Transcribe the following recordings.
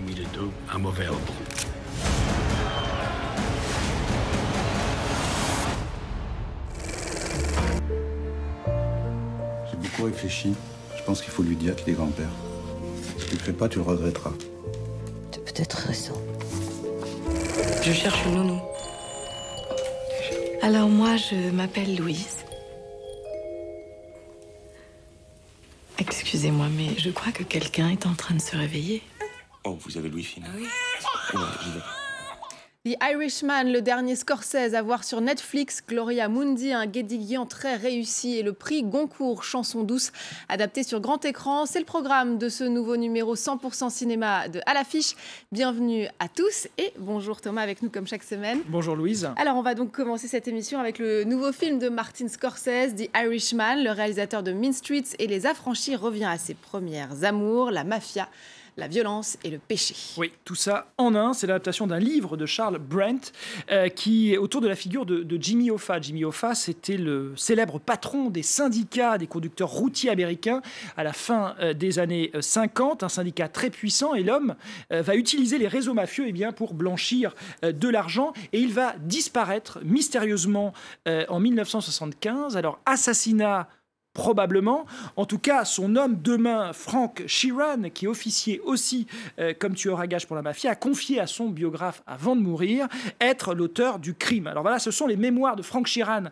need me to do, I'm available. J'ai beaucoup réfléchi. Je pense qu'il faut lui dire qu'il est grand-père. Si tu le fais pas, tu le regretteras. T'as peut-être raison. Je cherche une nounou. Alors moi, je m'appelle Louise. Excusez-moi, mais je crois que quelqu'un est en train de se réveiller. Oh, vous avez Louis Fina. Ah oui. Ouais, j'y vais. The Irishman, le dernier Scorsese à voir sur Netflix. Gloria Mundi, un Guédiguian très réussi, et le prix Goncourt, chanson douce, adapté sur grand écran. C'est le programme de ce nouveau numéro 100% cinéma de À l'affiche. Bienvenue à tous et bonjour Thomas avec nous comme chaque semaine. Bonjour Louise. Alors on va donc commencer cette émission avec le nouveau film de Martin Scorsese, The Irishman. Le réalisateur de Mean Streets et Les Affranchis revient à ses premières amours, la mafia, la violence et le péché. Oui, tout ça en un. C'est l'adaptation d'un livre de Charles Brent qui est autour de la figure de Jimmy Hoffa. Jimmy Hoffa, c'était le célèbre patron des syndicats des conducteurs routiers américains à la fin des années 50, un syndicat très puissant, et l'homme va utiliser les réseaux mafieux pour blanchir de l'argent, et il va disparaître mystérieusement en 1975. Alors, assassinat probablement. En tout cas, son homme de main, Frank Sheeran, qui est officier aussi comme tueur à gages pour la mafia, a confié à son biographe avant de mourir être l'auteur du crime. Alors voilà, ce sont les mémoires de Frank Sheeran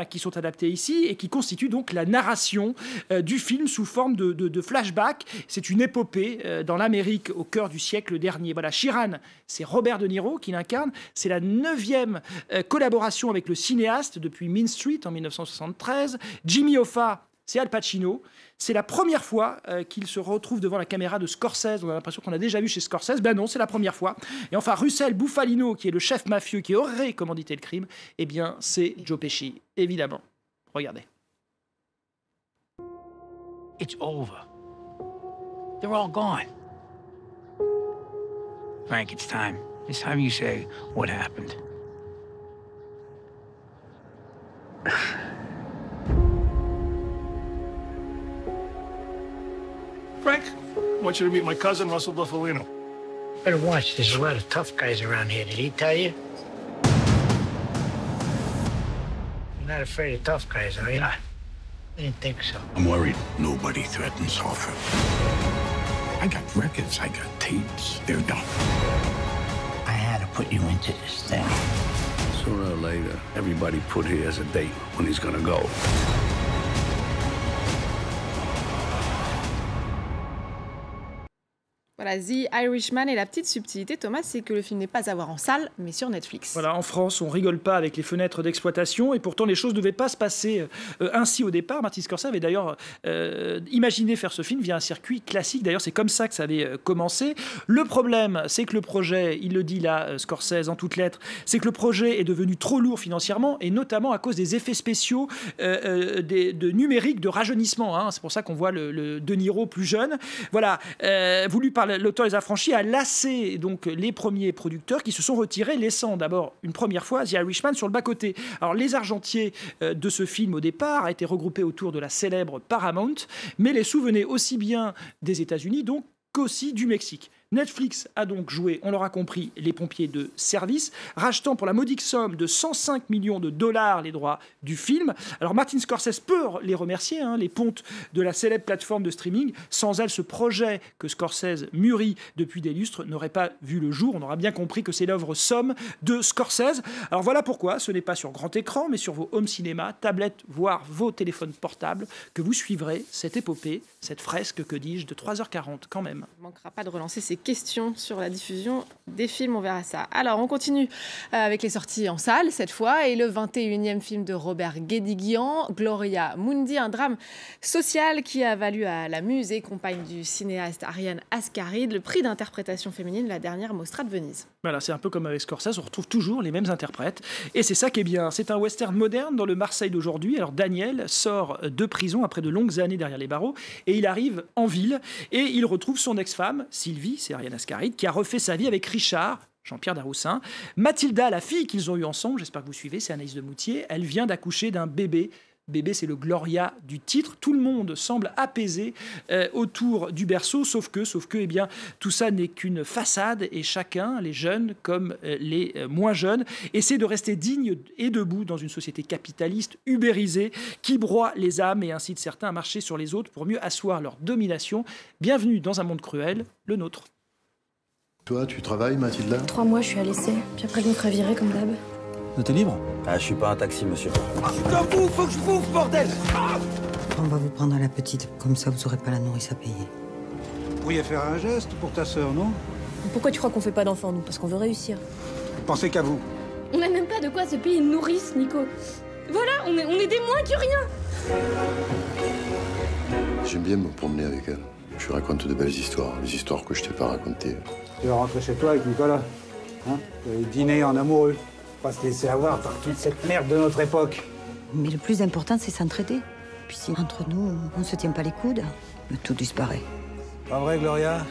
qui sont adaptées ici et qui constituent donc la narration du film sous forme de flashback. C'est une épopée dans l'Amérique au cœur du siècle dernier. Voilà, Sheeran, c'est Robert De Niro qui l'incarne. C'est la 9e collaboration avec le cinéaste depuis Mean Street en 1973. Jimmy Hoffa, c'est Al Pacino. C'est la première fois qu'il se retrouve devant la caméra de Scorsese. On a l'impression qu'on a déjà vu chez Scorsese. Ben non, c'est la première fois. Et enfin, Russell Bufalino, qui est le chef mafieux qui aurait commandité le crime, c'est Joe Pesci, évidemment. Regardez. It's over. They're all gone. Frank, it's time. It's time you say what happened. Frank, I want you to meet my cousin, Russell Bufalino. Better watch. There's a lot of tough guys around here. Did he tell you? You're not afraid of tough guys, are you? I didn't think so. I'm worried nobody threatens Hoffa. I got records, I got tapes. They're done. I had to put you into this thing. Sooner or later, everybody put here has a date when he's gonna go. Voilà, The Irishman, et la petite subtilité, Thomas, c'est que le film n'est pas à voir en salle, mais sur Netflix. Voilà, en France, on rigole pas avec les fenêtres d'exploitation, et pourtant les choses ne devaient pas se passer ainsi au départ. Martin Scorsese avait d'ailleurs imaginé faire ce film via un circuit classique. D'ailleurs, c'est comme ça que ça avait commencé. Le problème, c'est que le projet, il le dit là, Scorsese en toutes lettres, c'est que le projet est devenu trop lourd financièrement, et notamment à cause des effets spéciaux de numérique, de rajeunissement. Hein. C'est pour ça qu'on voit le De Niro plus jeune. Voilà, voulu par l'auteur Les Affranchis a lassé donc les premiers producteurs qui se sont retirés, laissant d'abord une première fois The Irishman sur le bas-côté. Alors les argentiers de ce film au départ a été regroupés autour de la célèbre Paramount, mais les sous venaient aussi bien des États-Unis donc qu'aussi du Mexique. Netflix a donc joué, on l'aura compris, les pompiers de service, rachetant pour la modique somme de 105 millions de dollars les droits du film. Alors Martin Scorsese peut les remercier, les pontes de la célèbre plateforme de streaming. Sans elles, ce projet que Scorsese mûrit depuis des lustres n'aurait pas vu le jour. On aura bien compris que c'est l'œuvre somme de Scorsese. Alors voilà pourquoi ce n'est pas sur grand écran, mais sur vos home cinéma, tablettes, voire vos téléphones portables, que vous suivrez cette épopée, cette fresque, que dis-je, de 3h40 quand même. On ne manquera pas de relancer ces questions sur la diffusion des films, on verra ça. Alors, on continue avec les sorties en salle, cette fois, et le 21e film de Robert Guédiguian, Gloria Mundi, un drame social qui a valu à la muse et compagne du cinéaste Ariane Ascaride le prix d'interprétation féminine, la dernière Mostra de Venise. Voilà, c'est un peu comme avec Scorsese, on retrouve toujours les mêmes interprètes, et c'est ça qui est bien. C'est un western moderne dans le Marseille d'aujourd'hui. Alors Daniel sort de prison après de longues années derrière les barreaux, et il arrive en ville, et il retrouve son ex-femme, Sylvie, c'est Ariane Ascaride, qui a refait sa vie avec Richard, Jean-Pierre Daroussin. Mathilda, la fille qu'ils ont eue ensemble, j'espère que vous suivez, c'est Anaïs de Moutier, elle vient d'accoucher d'un bébé bébé, c'est le Gloria du titre. Tout le monde semble apaisé autour du berceau, sauf que, eh bien, tout ça n'est qu'une façade et chacun, les jeunes comme les moins jeunes, essaie de rester digne et debout dans une société capitaliste, ubérisée, qui broie les âmes et incite certains à marcher sur les autres pour mieux asseoir leur domination. Bienvenue dans un monde cruel, le nôtre. Toi, tu travailles, Mathilda? 3 mois, je suis à l'essai. Puis après, je me ferai virer comme d'hab. T'es libre? Ah, je suis pas un taxi, monsieur. Putain, faut que je bouffe, bordel! On va vous prendre à la petite, comme ça vous aurez pas la nourrice à payer. Vous pourriez faire un geste pour ta sœur, non? Pourquoi tu crois qu'on fait pas d'enfants, nous? Parce qu'on veut réussir. Pensez qu'à vous. On n'a même pas de quoi se payer une nourrice, Nico. Voilà, on est des moins que rien. J'aime bien me promener avec elle. Je lui raconte de belles histoires, les histoires que je t'ai pas racontées. Tu vas rentrer chez toi avec Nicolas. Hein? Vous allez dîner en amoureux. Pas se laisser avoir par toute cette merde de notre époque. Mais le plus important, c'est s'entraider. Puis si entre nous, on se tient pas les coudes, tout disparaît. Pas vrai, Gloria?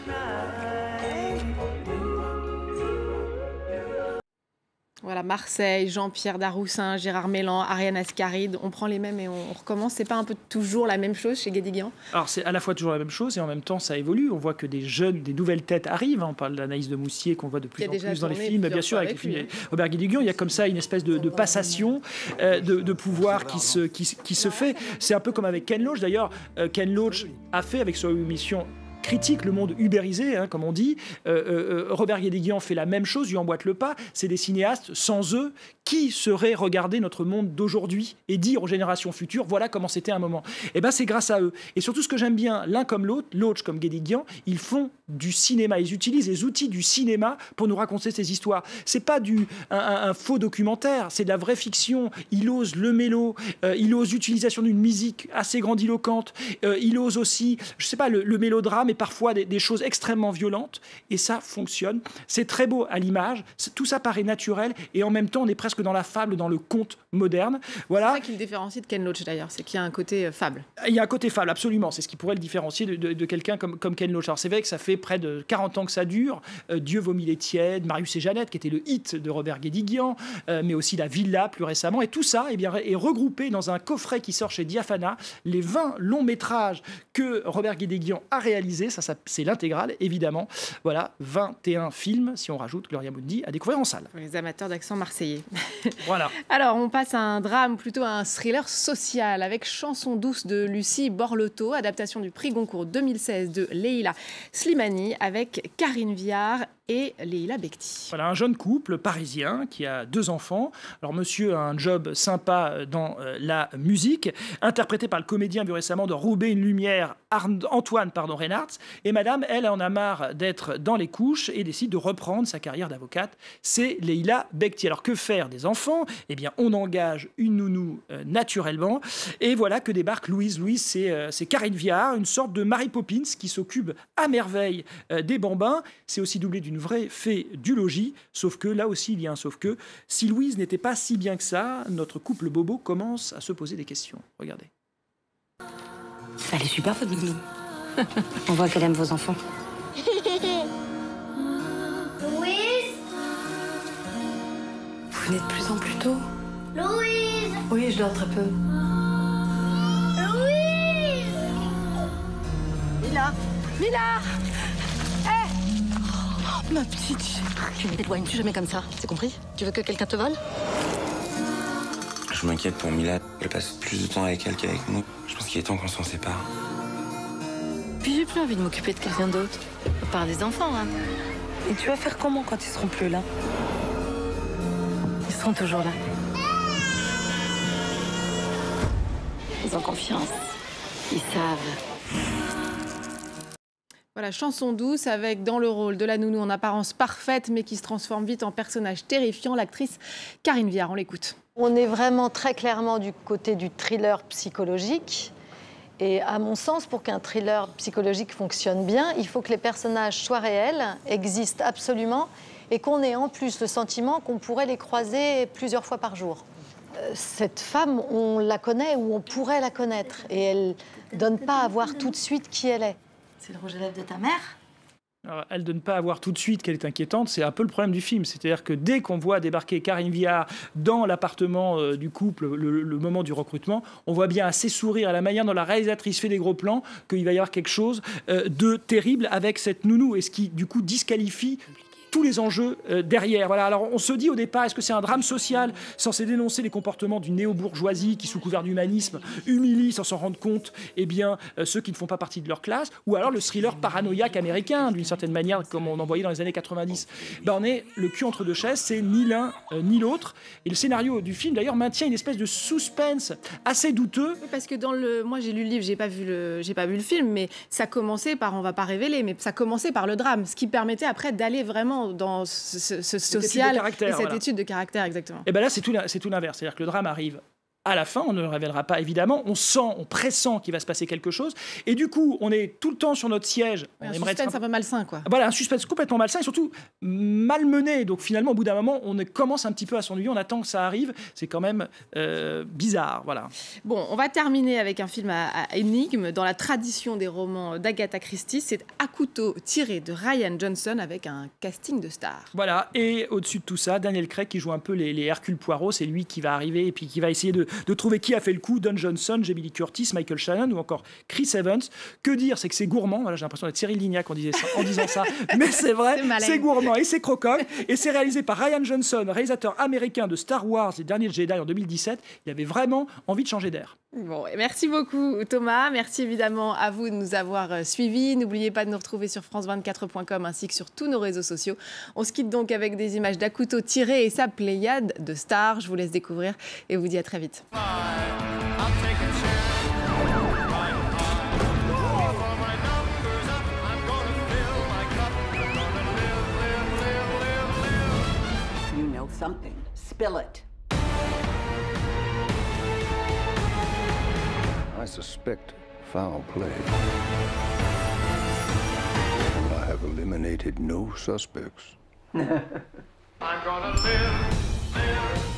Voilà, Marseille, Jean-Pierre Daroussin, Gérard Mélan, Ariane Ascaride, on prend les mêmes et on recommence. C'est pas un peu toujours la même chose chez Guédiguian? Alors c'est à la fois toujours la même chose et en même temps ça évolue. On voit que des jeunes, des nouvelles têtes arrivent. On parle d'Anaïs de Moussier qu'on voit de plus en plus dans les films, bien sûr, avec les films. Robert Guédiguian, il y a comme ça une espèce de passation de pouvoir qui se fait. C'est un peu comme avec Ken Loach. D'ailleurs, Ken Loach a fait avec son émission critique le monde ubérisé, hein, comme on dit. Robert Guédiguian fait la même chose, lui emboîte le pas. C'est des cinéastes, sans eux, qui seraient regarder notre monde d'aujourd'hui et dire aux générations futures, voilà comment c'était un moment. Et ben c'est grâce à eux. Et surtout, ce que j'aime bien, l'un comme l'autre, Loach comme Guédiguian, ils font du cinéma. Ils utilisent les outils du cinéma pour nous raconter ces histoires. C'est pas un faux documentaire, c'est de la vraie fiction. Il ose le mélo, il ose l'utilisation d'une musique assez grandiloquente, il ose aussi, je sais pas, le mélodrame et parfois des choses extrêmement violentes. Et ça fonctionne. C'est très beau à l'image. Tout ça paraît naturel et en même temps, on est presque dans la fable, dans le conte moderne. Voilà. C'est ça qui le différencie de Ken Loach d'ailleurs, c'est qu'il y a un côté fable. Il y a un côté fable, absolument. C'est ce qui pourrait le différencier de quelqu'un comme Ken Loach. Alors c'est vrai que ça fait près de 40 ans que ça dure. Dieu vomit les tièdes, Marius et Jeannette, qui était le hit de Robert Guédiguian, mais aussi La Villa plus récemment. Et tout ça eh bien, est regroupé dans un coffret qui sort chez Diafana. Les 20 longs métrages que Robert Guédiguian a réalisés, ça c'est l'intégrale, évidemment. Voilà, 21 films, si on rajoute Gloria Mundi, à découvrir en salle. Pour les amateurs d'accent marseillais. Voilà. Alors, on passe à un drame, plutôt à un thriller social, avec Chanson douce de Lucie Borlotto, adaptation du prix Goncourt 2016 de Leïla Slimani, avec Karine Viard et Leïla Bekti. Voilà, un jeune couple parisien qui a 2 enfants. Alors, monsieur a un job sympa dans la musique, interprété par le comédien vu récemment de Roubaix une lumière, Antoine Reynards. Et madame, elle en a marre d'être dans les couches et décide de reprendre sa carrière d'avocate. C'est Leïla Bekti. Alors, que faire des enfants? Eh bien, on engage une nounou naturellement. Et voilà que débarque Louise. Louise, c'est Karine Viard, une sorte de Mary Poppins qui s'occupe à merveille des bambins. C'est aussi doublé d'une vraie fée du logis. Sauf que, là aussi, il y a un sauf que. Si Louise n'était pas si bien que ça, notre couple bobo commence à se poser des questions. Regardez. Elle est super, votre nounou. On voit qu'elle aime vos enfants. Louise? Vous venez de plus en plus tôt. Louise? Oui, je dors très peu. Louise? Mila! Ma petite, tu ne t'éloignes plus jamais comme ça, c'est compris? Tu veux que quelqu'un te vole? Je m'inquiète pour Mila. Je passe plus de temps avec elle qu'avec nous. Je pense qu'il est temps qu'on s'en sépare. Puis j'ai plus envie de m'occuper de quelqu'un d'autre. À part des enfants, hein. Et tu vas faire comment quand ils seront plus là? Ils seront toujours là. Ils ont confiance. Ils savent. Voilà, Chanson douce avec dans le rôle de la nounou en apparence parfaite mais qui se transforme vite en personnage terrifiant, l'actrice Karine Viard. On l'écoute. On est vraiment très clairement du côté du thriller psychologique. Et à mon sens, pour qu'un thriller psychologique fonctionne bien, il faut que les personnages soient réels, existent absolument, et qu'on ait en plus le sentiment qu'on pourrait les croiser plusieurs fois par jour. Cette femme, on la connaît ou on pourrait la connaître, et elle ne donne pas à voir tout de suite qui elle est. C'est le rouge à lèvres de ta mère? Alors, elle de ne pas avoir tout de suite qu'elle est inquiétante, c'est un peu le problème du film. C'est-à-dire que dès qu'on voit débarquer Karine Viard dans l'appartement du couple, le moment du recrutement, on voit bien assez sourire à la manière dont la réalisatrice fait des gros plans qu'il va y avoir quelque chose de terrible avec cette nounou, et ce qui du coup disqualifie tous les enjeux derrière. Voilà. Alors on se dit au départ, est-ce que c'est un drame social censé dénoncer les comportements d'une néo-bourgeoisie qui, sous couvert d'humanisme, humilie sans s'en rendre compte ceux qui ne font pas partie de leur classe, ou alors le thriller paranoïaque américain, d'une certaine manière, comme on en voyait dans les années 90. On est le cul entre deux chaises, c'est ni l'un ni l'autre. Et le scénario du film, d'ailleurs, maintient une espèce de suspense assez douteux. Oui, parce que moi j'ai lu le livre, j'ai pas vu le film, mais ça commençait par, on va pas révéler, mais ça commençait par le drame, ce qui permettait après d'aller vraiment dans ce social et cette étude de caractère, exactement. Et bien là, c'est tout l'inverse. C'est-à-dire que le drame arrive à la fin, on ne le révélera pas évidemment, on pressent qu'il va se passer quelque chose, et du coup, on est tout le temps sur notre siège. Un suspense un peu malsain, quoi. Voilà, un suspense complètement malsain, et surtout malmené. Donc finalement, au bout d'un moment, on commence un petit peu à s'ennuyer, on attend que ça arrive, c'est quand même bizarre, voilà. Bon, on va terminer avec un film à énigme, dans la tradition des romans d'Agatha Christie, c'est À couteau tiré de Ryan Johnson, avec un casting de stars. Voilà, et au-dessus de tout ça, Daniel Craig qui joue un peu les Hercule Poirot, c'est lui qui va arriver, et puis qui va essayer de trouver qui a fait le coup, Don Johnson, Jamie Lee Curtis, Michael Shannon ou encore Chris Evans. Que dire, c'est que c'est gourmand. Voilà, j'ai l'impression d'être Cyril Lignac en disant ça, mais c'est vrai, c'est gourmand et c'est croquant. Et c'est réalisé par Ryan Johnson, réalisateur américain de Star Wars et Dernier Jedi en 2017. Il avait vraiment envie de changer d'air. Bon, merci beaucoup Thomas, merci évidemment à vous de nous avoir suivis. N'oubliez pas de nous retrouver sur france24.com ainsi que sur tous nos réseaux sociaux. On se quitte donc avec des images d'À couteau tiré et sa pléiade de stars. Je vous laisse découvrir et vous dis à très vite. You know something. Spill it. I suspect foul play. And I have eliminated no suspects. I'm gonna live